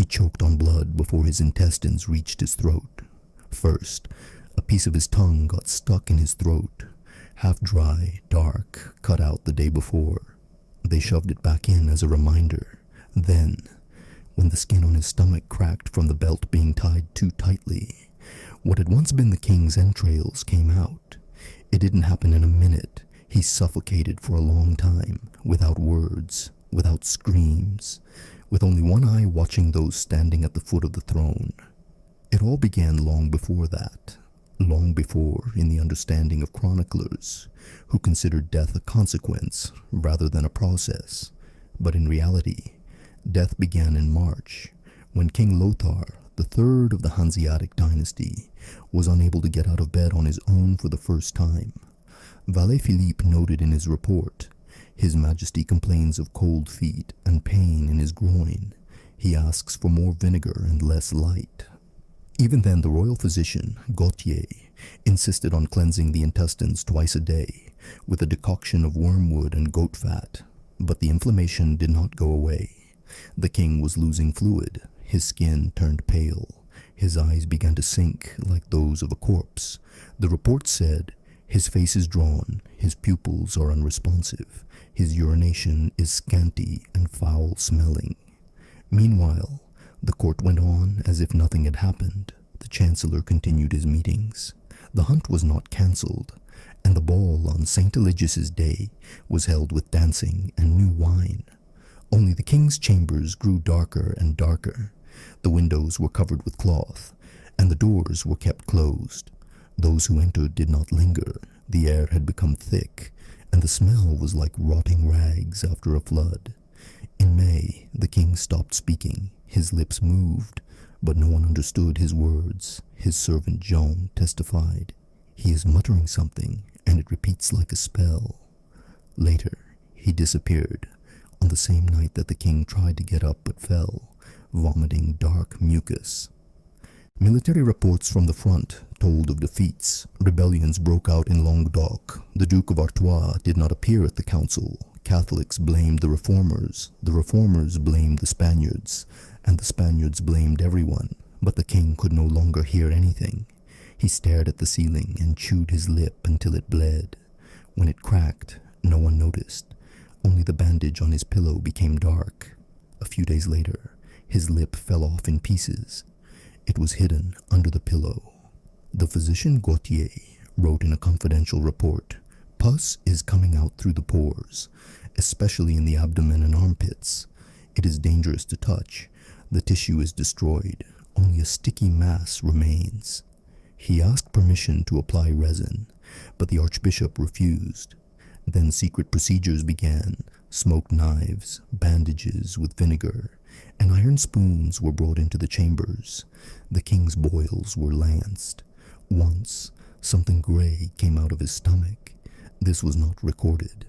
He choked on blood before his intestines reached his throat. First, a piece of his tongue got stuck in his throat, half dry, dark, cut out the day before. They shoved it back in as a reminder. Then, when the skin on his stomach cracked from the belt being tied too tightly, what had once been the king's entrails came out. It didn't happen in a minute. He suffocated for a long time, without words, without screams, with only one eye watching those standing at the foot of the throne. It all began long before that, long before in the understanding of chroniclers, who considered death a consequence rather than a process. But in reality, death began in March, when King Lothar III of the Hanseatic dynasty was unable to get out of bed on his own for the first time. Valet Philippe noted in his report, "His Majesty complains of cold feet and pain in his groin. He asks for more vinegar and less light." Even then, the royal physician, Gautier, insisted on cleansing the intestines twice a day with a decoction of wormwood and goat fat. But the inflammation did not go away. The king was losing fluid. His skin turned pale. His eyes began to sink like those of a corpse. The report said, "His face is drawn, his pupils are unresponsive, his urination is scanty and foul-smelling." Meanwhile, the court went on as if nothing had happened. The chancellor continued his meetings. The hunt was not cancelled, and the ball on St. Eligius's day was held with dancing and new wine. Only the king's chambers grew darker and darker. The windows were covered with cloth, and the doors were kept closed. Those who entered did not linger. The air had become thick, and the smell was like rotting rags after a flood. In May, the king stopped speaking. His lips moved, but no one understood his words. His servant Jean testified, "He is muttering something, and it repeats like a spell." Later, he disappeared, on the same night that the king tried to get up but fell, vomiting dark mucus. Military reports from the front told of defeats. Rebellions broke out in Languedoc. The Duke of Artois did not appear at the council. Catholics blamed the reformers blamed the Spaniards, and the Spaniards blamed everyone. But the king could no longer hear anything. He stared at the ceiling and chewed his lip until it bled. When it cracked, no one noticed. Only the bandage on his pillow became dark. A few days later, his lip fell off in pieces. It was hidden under the pillow. The physician Gautier wrote in a confidential report, "Pus is coming out through the pores, especially in the abdomen and armpits. It is dangerous to touch. The tissue is destroyed. Only a sticky mass remains." He asked permission to apply resin, but the archbishop refused. Then secret procedures began. Smoked knives, bandages with vinegar, and iron spoons were brought into the chambers. The king's boils were lanced. Once, something gray came out of his stomach. This was not recorded.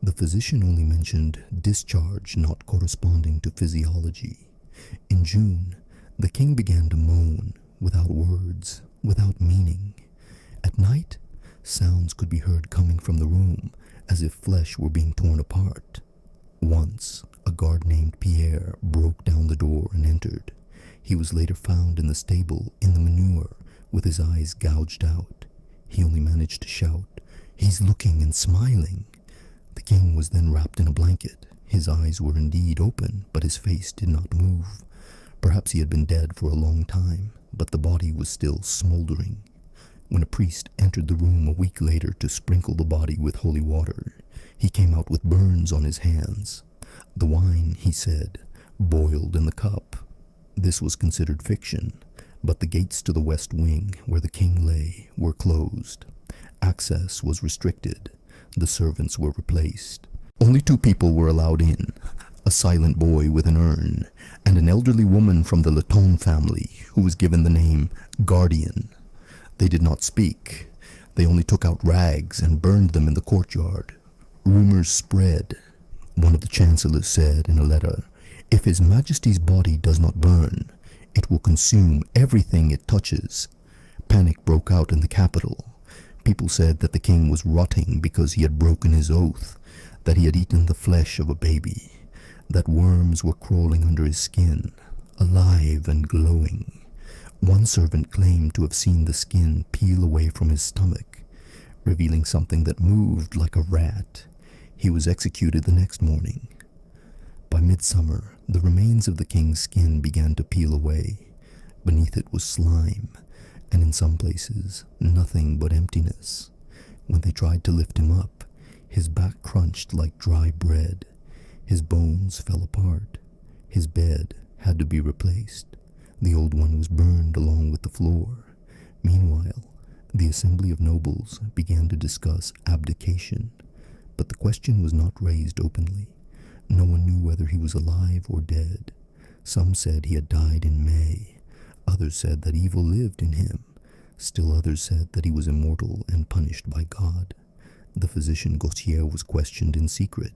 The physician only mentioned discharge not corresponding to physiology. In June, the king began to moan, without words, without meaning. At night, sounds could be heard coming from the room, as if flesh were being torn apart. Once, a guard named Pierre broke down the door and entered. He was later found in the stable, in the manure, with his eyes gouged out. He only managed to shout, "He's looking and smiling." The king was then wrapped in a blanket. His eyes were indeed open, but his face did not move. Perhaps he had been dead for a long time, but the body was still smoldering. When a priest entered the room a week later to sprinkle the body with holy water, he came out with burns on his hands. The wine, he said, boiled in the cup. This was considered fiction, but the gates to the west wing, where the king lay, were closed. Access was restricted. The servants were replaced. Only 2 people were allowed in, a silent boy with an urn, and an elderly woman from the Leton family, who was given the name Guardian. They did not speak. They only took out rags and burned them in the courtyard. Rumors spread. One of the chancellors said in a letter, "If His Majesty's body does not burn, it will consume everything it touches." Panic broke out in the capital. People said that the king was rotting because he had broken his oath, that he had eaten the flesh of a baby, that worms were crawling under his skin. alive and glowing. One servant claimed to have seen the skin peel away from his stomach, revealing something that moved like a rat. He was executed the next morning. By midsummer, the remains of the king's skin began to peel away. Beneath it was slime, and in some places, nothing but emptiness. When they tried to lift him up, his back crunched like dry bread. His bones fell apart. His bed had to be replaced. The old one was burned along with the floor. Meanwhile, the assembly of nobles began to discuss abdication, but the question was not raised openly. No one knew whether he was alive or dead. Some said he had died in May. Others said that evil lived in him. Still others said that he was immortal and punished by God. The physician Gautier was questioned in secret.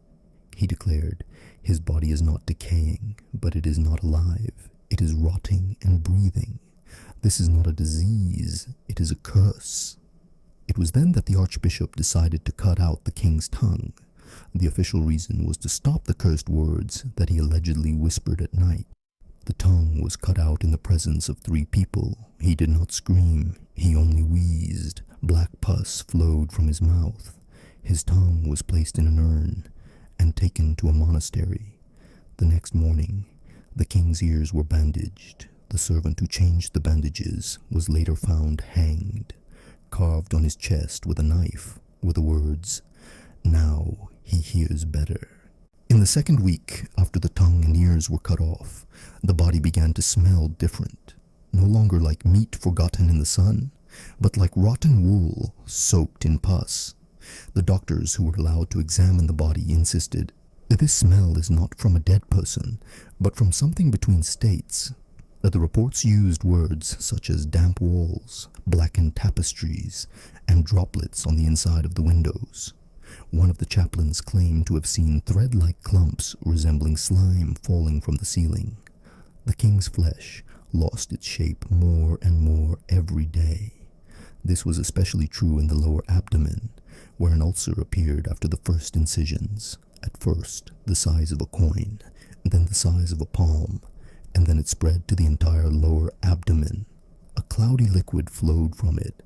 He declared, "His body is not decaying, but it is not alive. It is rotting and breathing. This is not a disease, it is a curse." It was then that the archbishop decided to cut out the king's tongue. The official reason was to stop the cursed words that he allegedly whispered at night. The tongue was cut out in the presence of 3 people. He did not scream, he only wheezed. Black pus flowed from his mouth. His tongue was placed in an urn and taken to a monastery. The next morning, the king's ears were bandaged. The servant who changed the bandages was later found hanged. Carved on his chest with a knife were the words, "Now he hears better." In the second week after the tongue and ears were cut off, the body began to smell different, no longer like meat forgotten in the sun, but like rotten wool soaked in pus. The doctors who were allowed to examine the body insisted that this smell is not from a dead person, but from something between states. The reports used words such as damp walls, blackened tapestries, and droplets on the inside of the windows. One of the chaplains claimed to have seen thread-like clumps resembling slime falling from the ceiling. The king's flesh lost its shape more and more every day. This was especially true in the lower abdomen, where an ulcer appeared after the first incisions. At first, the size of a coin, then the size of a palm, and then it spread to the entire lower abdomen. A cloudy liquid flowed from it,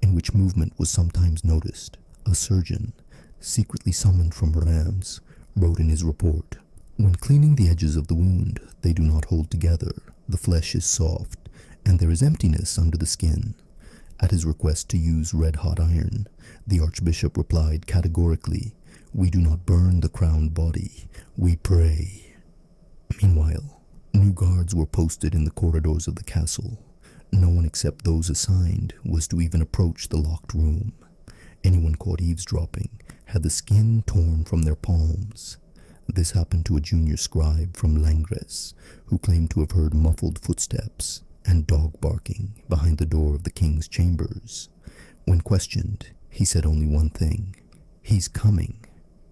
in which movement was sometimes noticed. A surgeon, secretly summoned from Reims, wrote in his report, "When cleaning the edges of the wound, they do not hold together. The flesh is soft, and there is emptiness under the skin." At his request to use red-hot iron, the archbishop replied categorically, "We do not burn the crowned body, we pray." Meanwhile, new guards were posted in the corridors of the castle. No one except those assigned was to even approach the locked room. Anyone caught eavesdropping had the skin torn from their palms. This happened to a junior scribe from Langres, who claimed to have heard muffled footsteps and dog barking behind the door of the king's chambers. When questioned, he said only one thing: "He's coming.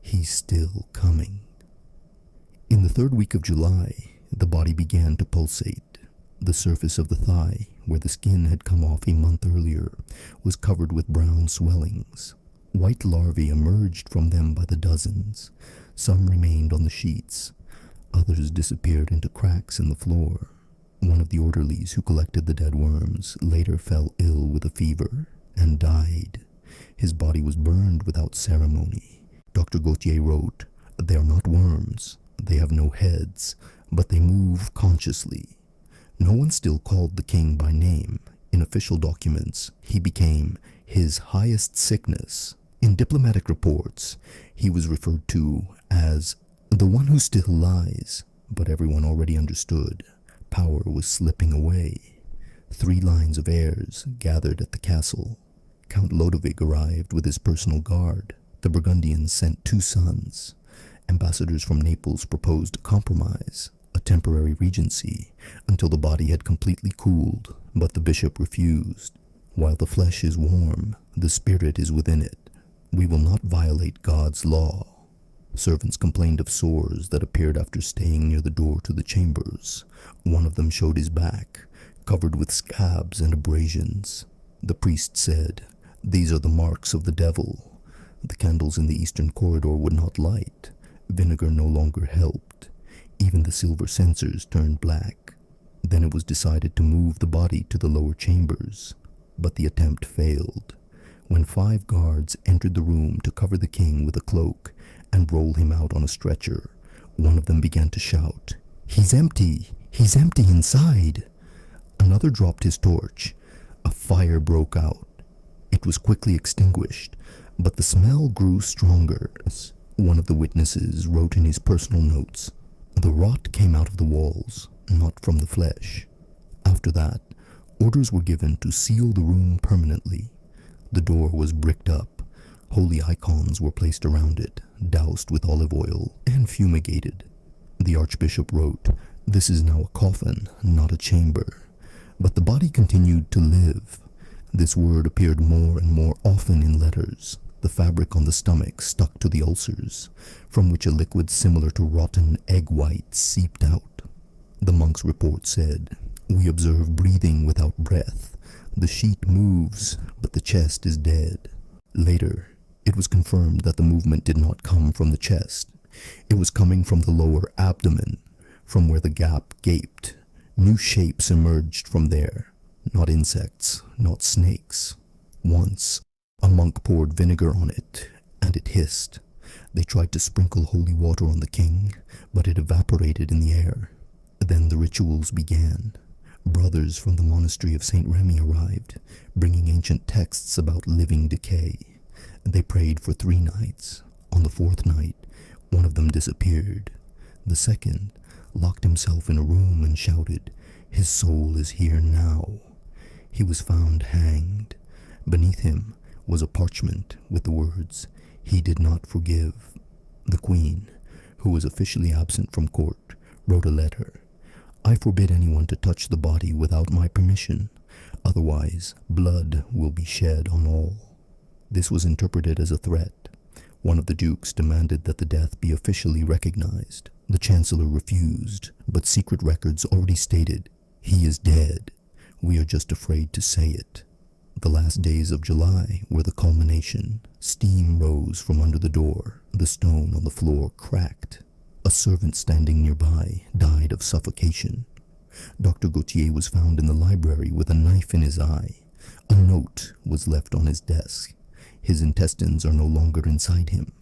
He's still coming." In the 3rd week of July, the body began to pulsate. The surface of the thigh, where the skin had come off a month earlier, was covered with brown swellings. White larvae emerged from them by the dozens. Some remained on the sheets. Others disappeared into cracks in the floor. One of the orderlies who collected the dead worms later fell ill with a fever and died. His body was burned without ceremony. Dr. Gautier wrote, "They are not worms. They have no heads, but they move consciously." No one still called the king by name. In official documents, he became His Highest Sickness. In diplomatic reports, he was referred to as the one who still lies, but everyone already understood. Power was slipping away. 3 lines of heirs gathered at the castle. Count Lodovic arrived with his personal guard. The Burgundians sent 2 sons. Ambassadors from Naples proposed a compromise, a temporary regency, until the body had completely cooled, but the bishop refused. "While the flesh is warm, the spirit is within it. We will not violate God's law." Servants complained of sores that appeared after staying near the door to the chambers. One of them showed his back, covered with scabs and abrasions. The priest said, "These are the marks of the devil." The candles in the eastern corridor would not light. Vinegar no longer helped. Even the silver censers turned black. Then it was decided to move the body to the lower chambers, but the attempt failed. When 5 guards entered the room to cover the king with a cloak and roll him out on a stretcher, one of them began to shout, "He's empty! He's empty inside!" Another dropped his torch. A fire broke out. It was quickly extinguished, but the smell grew stronger. One of the witnesses wrote in his personal notes, "The rot came out of the walls, not from the flesh." After that, orders were given to seal the room permanently. The door was bricked up. Holy icons were placed around it, doused with olive oil, and fumigated. The archbishop wrote, "This is now a coffin, not a chamber." But the body continued to live. This word appeared more and more often in letters. The fabric on the stomach stuck to the ulcers, from which a liquid similar to rotten egg white seeped out. The monk's report said, "We observe breathing without breath. The sheet moves, but the chest is dead." Later, it was confirmed that the movement did not come from the chest. It was coming from the lower abdomen, from where the gap gaped. New shapes emerged from there. Not insects, not snakes. Once, a monk poured vinegar on it, and it hissed. They tried to sprinkle holy water on the king, but it evaporated in the air. Then the rituals began. Brothers from the monastery of St. Remy arrived, bringing ancient texts about living decay. They prayed for 3 nights. On the 4th night, one of them disappeared. The second locked himself in a room and shouted, "His soul is here now." He was found hanged. Beneath him was a parchment with the words, "He did not forgive." The queen, who was officially absent from court, wrote a letter. "I forbid anyone to touch the body without my permission. Otherwise, blood will be shed on all." This was interpreted as a threat. One of the dukes demanded that the death be officially recognized. The chancellor refused, but secret records already stated, "He is dead. We are just afraid to say it." The last days of July were the culmination. Steam rose from under the door. The stone on the floor cracked. A servant standing nearby died of suffocation. Dr. Gautier was found in the library with a knife in his eye. A note was left on his desk. His intestines are no longer inside him.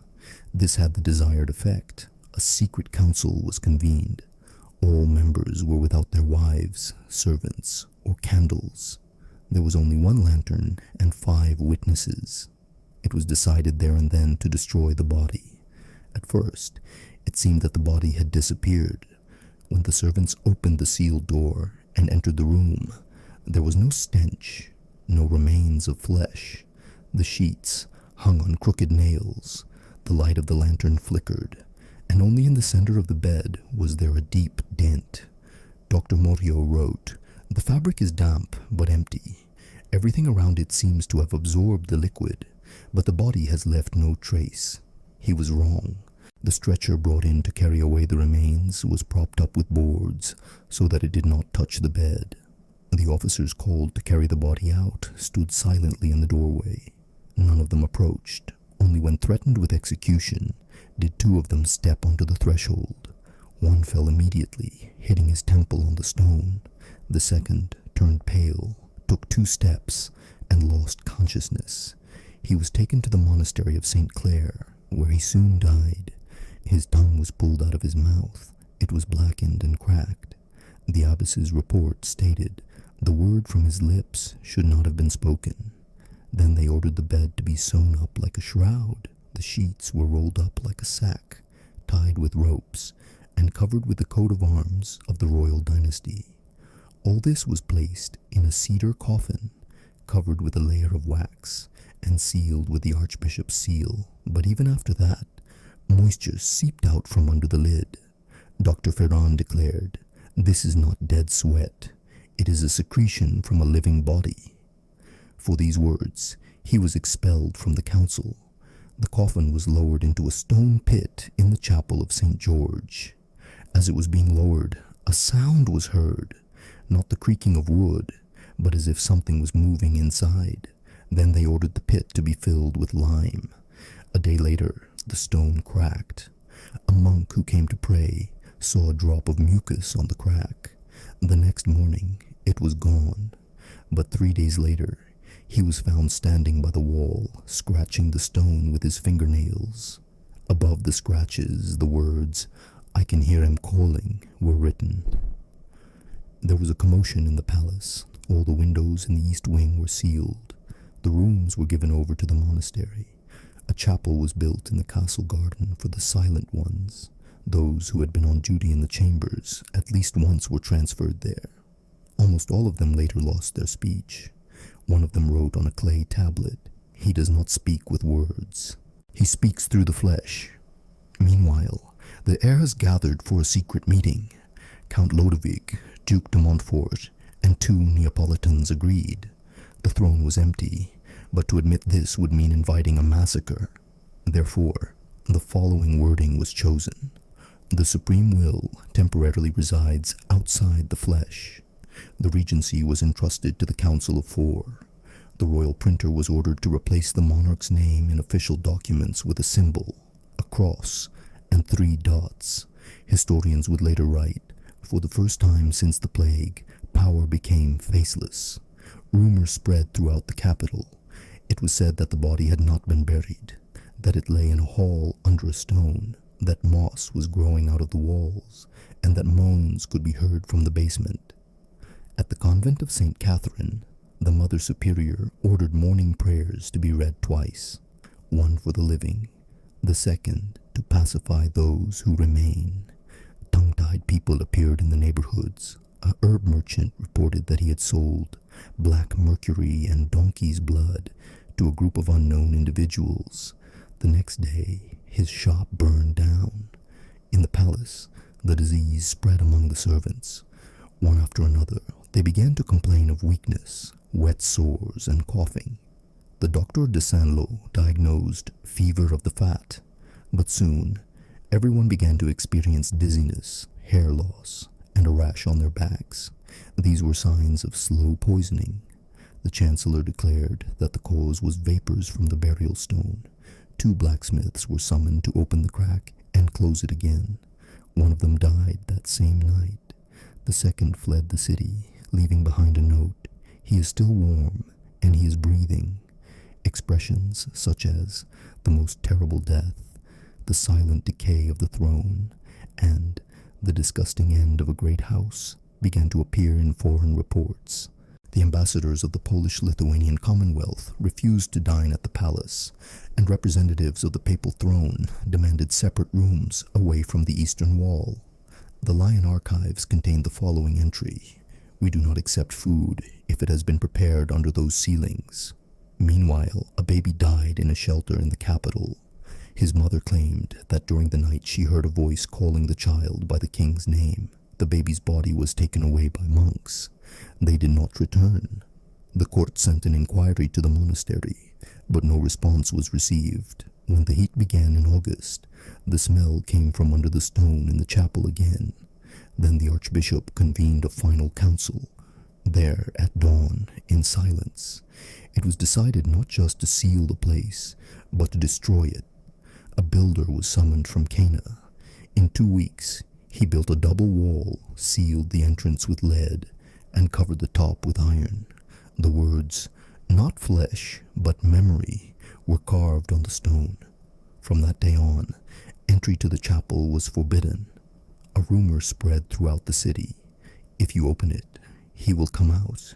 This had the desired effect. A secret council was convened. All members were without their wives, servants, or candles. There was only 1 lantern and 5 witnesses. It was decided there and then to destroy the body. At first, it seemed that the body had disappeared. When the servants opened the sealed door and entered the room, there was no stench, no remains of flesh. The sheets hung on crooked nails. The light of the lantern flickered, and only in the center of the bed was there a deep dent. Dr. Morio wrote, "The fabric is damp but empty. Everything around it seems to have absorbed the liquid, but the body has left no trace." He was wrong. The stretcher brought in to carry away the remains was propped up with boards so that it did not touch the bed. The officers called to carry the body out stood silently in the doorway. None of them approached. Only when threatened with execution did 2 of them step onto the threshold. One fell immediately, hitting his temple on the stone. The second turned pale, took 2 steps, and lost consciousness. He was taken to the monastery of St. Clair, where he soon died. His tongue was pulled out of his mouth. It was blackened and cracked. The abbess's report stated, "The word from his lips should not have been spoken." Then they ordered the bed to be sewn up like a shroud. The sheets were rolled up like a sack, tied with ropes, and covered with the coat of arms of the royal dynasty. All this was placed in a cedar coffin, covered with a layer of wax, and sealed with the archbishop's seal. But even after that, moisture seeped out from under the lid. Dr. Ferran declared, "This is not dead sweat. It is a secretion from a living body." For these words, he was expelled from the council. The coffin was lowered into a stone pit in the chapel of St. George. As it was being lowered, a sound was heard, not the creaking of wood, but as if something was moving inside. Then they ordered the pit to be filled with lime. A day later, the stone cracked. A monk who came to pray saw a drop of mucus on the crack. The next morning, it was gone, but 3 days later, he was found standing by the wall, scratching the stone with his fingernails. Above the scratches, the words, "I can hear him calling," were written. There was a commotion in the palace. All the windows in the east wing were sealed. The rooms were given over to the monastery. A chapel was built in the castle garden for the silent ones. Those who had been on duty in the chambers at least once were transferred there. Almost all of them later lost their speech. One of them wrote on a clay tablet, "He does not speak with words. He speaks through the flesh." Meanwhile, the heirs gathered for a secret meeting. Count Lodewijk, Duke de Montfort, and 2 Neapolitans agreed. The throne was empty, but to admit this would mean inviting a massacre. Therefore, the following wording was chosen. The supreme will temporarily resides outside the flesh. The regency was entrusted to the Council of Four. The royal printer was ordered to replace the monarch's name in official documents with a symbol, a cross, and 3 dots. Historians would later write, "For the first time since the plague, power became faceless." Rumors spread throughout the capital. It was said that the body had not been buried, that it lay in a hall under a stone, that moss was growing out of the walls, and that moans could be heard from the basement. At the convent of St. Catherine, the Mother Superior ordered morning prayers to be read twice, one for the living, the second to pacify those who remain. Tongue-tied people appeared in the neighborhoods. A herb merchant reported that he had sold black mercury and donkey's blood to a group of unknown individuals. The next day, his shop burned down. In the palace, the disease spread among the servants. One after another, they began to complain of weakness, wet sores, and coughing. The Doctor de Saint-Lô diagnosed fever of the fat, but soon, everyone began to experience dizziness, hair loss, and a rash on their backs. These were signs of slow poisoning. The Chancellor declared that the cause was vapors from the burial stone. 2 blacksmiths were summoned to open the crack and close it again. One of them died that same night. The second fled the city, leaving behind a note, "He is still warm, and he is breathing." Expressions such as "the most terrible death," "the silent decay of the throne," and "the disgusting end of a great house" began to appear in foreign reports. The ambassadors of the Polish-Lithuanian Commonwealth refused to dine at the palace, and representatives of the papal throne demanded separate rooms away from the eastern wall. The Lion archives contained the following entry: "We do not accept food if it has been prepared under those ceilings." Meanwhile, a baby died in a shelter in the capital. His mother claimed that during the night she heard a voice calling the child by the king's name. The baby's body was taken away by monks. They did not return. The court sent an inquiry to the monastery, but no response was received. When the heat began in August, the smell came from under the stone in the chapel again. Then the archbishop convened a final council. There, at dawn, in silence, it was decided not just to seal the place, but to destroy it. A builder was summoned from Cana. In 2 weeks, he built a double wall, sealed the entrance with lead, and covered the top with iron. The words, "Not flesh, but memory," were carved on the stone. From that day on, entry to the chapel was forbidden. A rumor spread throughout the city. "If you open it, he will come out."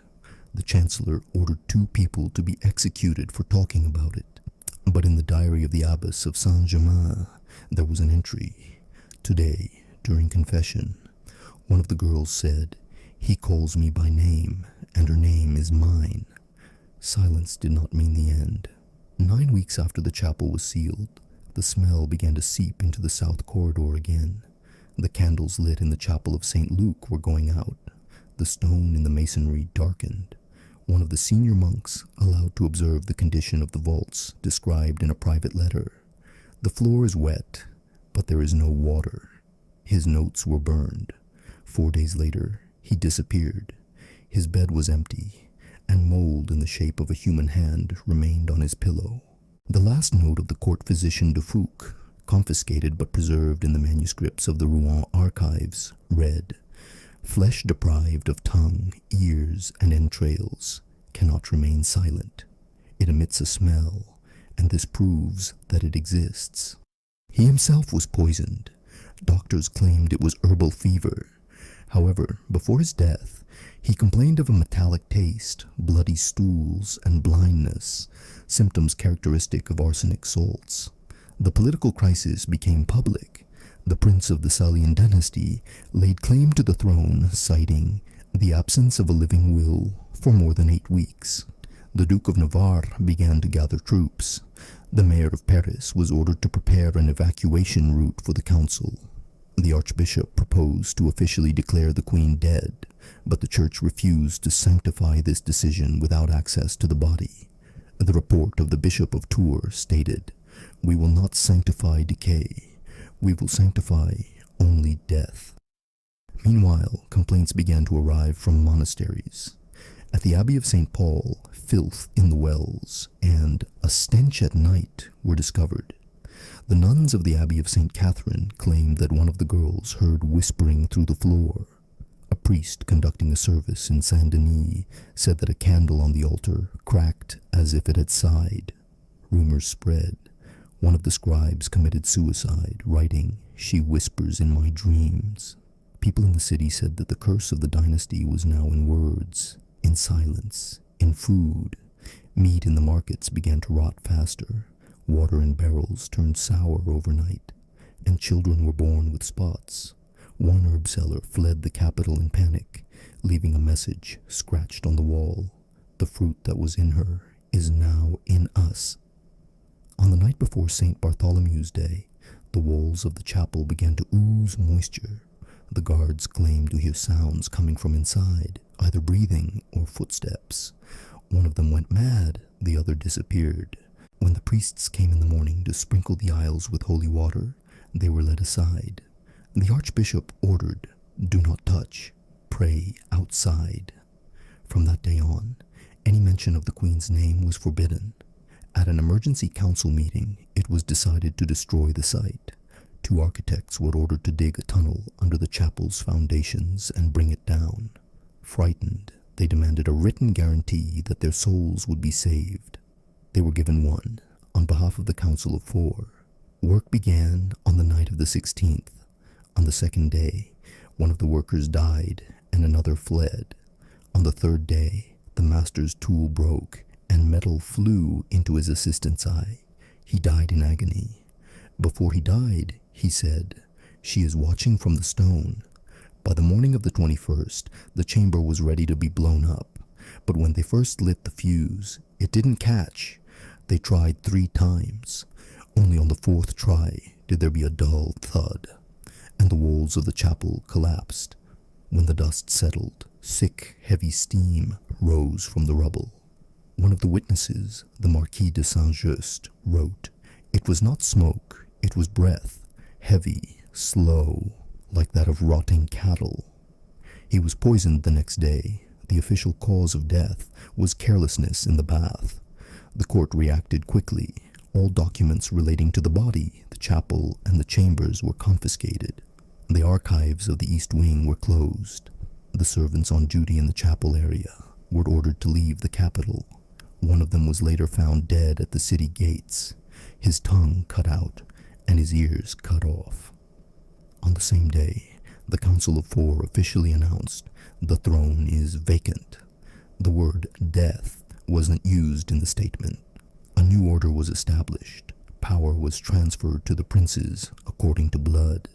The chancellor ordered 2 people to be executed for talking about it. But in the diary of the abbess of Saint-Germain, there was an entry. Today, during confession, one of the girls said, "He calls me by name, and her name is mine." Silence did not mean the end. 9 weeks after the chapel was sealed, the smell began to seep into the south corridor again. The candles lit in the chapel of St. Luke were going out. The stone in the masonry darkened. One of the senior monks allowed to observe the condition of the vaults described in a private letter. "The floor is wet, but there is no water." His notes were burned. 4 days later, he disappeared. His bed was empty, and mold in the shape of a human hand remained on his pillow. The last note of the court physician de Fouque, confiscated but preserved in the manuscripts of the Rouen archives, read, Flesh deprived of tongue, ears, and entrails cannot remain silent. It emits a smell, and this proves that it exists. He himself was poisoned. Doctors claimed it was herbal fever. However, before his death, he complained of a metallic taste, bloody stools, and blindness, symptoms characteristic of arsenic salts. The political crisis became public. The prince of the Salian dynasty laid claim to the throne, citing the absence of a living will for more than 8 weeks. The Duke of Navarre began to gather troops. The mayor of Paris was ordered to prepare an evacuation route for the council. The archbishop proposed to officially declare the queen dead, but the church refused to sanctify this decision without access to the body. The report of the bishop of Tours stated, "We will not sanctify decay. We will sanctify only death." Meanwhile, complaints began to arrive from monasteries. At the Abbey of St. Paul, filth in the wells and a stench at night were discovered. The nuns of the Abbey of St. Catherine claimed that one of the girls heard whispering through the floor. A priest conducting a service in Saint Denis said that a candle on the altar cracked as if it had sighed. Rumors spread. One of the scribes committed suicide, writing, "She whispers in my dreams." People in the city said that the curse of the dynasty was now in words, in silence, in food. Meat in the markets began to rot faster. Water in barrels turned sour overnight, and children were born with spots. One herb seller fled the capital in panic, leaving a message scratched on the wall. "The fruit that was in her is now in us." On the night before St. Bartholomew's Day, the walls of the chapel began to ooze moisture. The guards claimed to hear sounds coming from inside, either breathing or footsteps. One of them went mad, the other disappeared. When the priests came in the morning to sprinkle the aisles with holy water, they were led aside. The archbishop ordered, "Do not touch, pray outside." From that day on, any mention of the queen's name was forbidden. At an emergency council meeting, it was decided to destroy the site. 2 architects were ordered to dig a tunnel under the chapel's foundations and bring it down. Frightened, they demanded a written guarantee that their souls would be saved. They were given one, on behalf of the Council of 4. Work began on the night of the 16th. On the second day, one of the workers died and another fled. On the third day, the master's tool broke and metal flew into his assistant's eye. He died in agony. Before he died, he said, "She is watching from the stone." By the morning of the 21st, the chamber was ready to be blown up. But when they first lit the fuse, it didn't catch. They tried 3 times. Only on the 4th try did there be a dull thud, and the walls of the chapel collapsed. When the dust settled, thick, heavy steam rose from the rubble. One of the witnesses, the Marquis de Saint-Just, wrote, "It was not smoke, it was breath, heavy, slow, like that of rotting cattle." He was poisoned the next day. The official cause of death was carelessness in the bath. The court reacted quickly. All documents relating to the body, the chapel, and the chambers were confiscated. The archives of the East Wing were closed. The servants on duty in the chapel area were ordered to leave the capital. One of them was later found dead at the city gates, his tongue cut out and his ears cut off. On the same day, the Council of 4 officially announced, "The throne is vacant." The word "death" wasn't used in the statement. A new order was established. Power was transferred to the princes according to blood.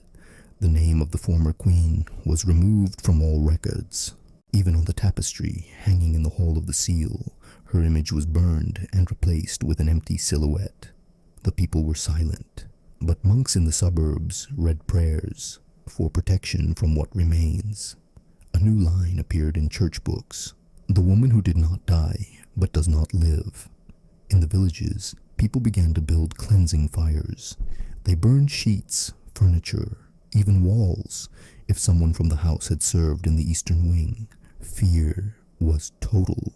The name of the former queen was removed from all records. Even on the tapestry hanging in the Hall of the Seal, her image was burned and replaced with an empty silhouette. The people were silent, but monks in the suburbs read prayers for protection from what remains. A new line appeared in church books: "The woman who did not die but does not live." In the villages, people began to build cleansing fires. They burned sheets, furniture, even walls, if someone from the house had served in the Eastern Wing. Fear was total.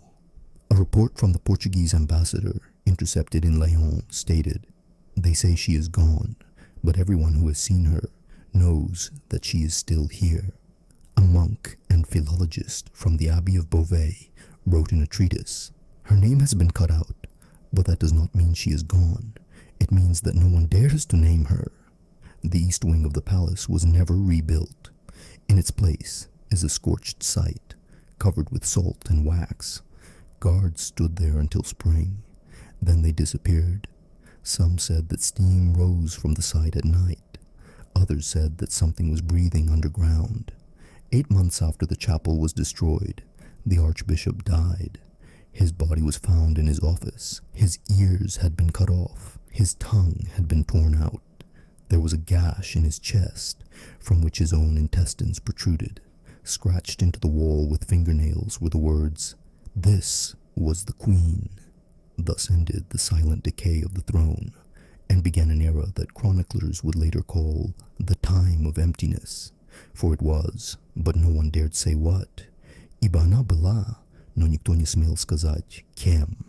A report from the Portuguese ambassador, intercepted in Lyon, stated, "They say she is gone, but everyone who has seen her knows that she is still here." A monk and philologist from the Abbey of Beauvais wrote in a treatise, "Her name has been cut out, but that does not mean she is gone. It means that no one dares to name her." The east wing of the palace was never rebuilt. In its place is a scorched site, covered with salt and wax. Guards stood there until spring. Then they disappeared. Some said that steam rose from the site at night. Others said that something was breathing underground. 8 months after the chapel was destroyed, the archbishop died. His body was found in his office. His ears had been cut off. His tongue had been torn out. There was a gash in his chest, from which his own intestines protruded. Scratched into the wall with fingernails were the words, "This was the Queen." Thus ended the silent decay of the throne, and began an era that chroniclers would later call the Time of Emptiness. For it was, but no one dared say what, ибо она была, но никто не смел сказать кем.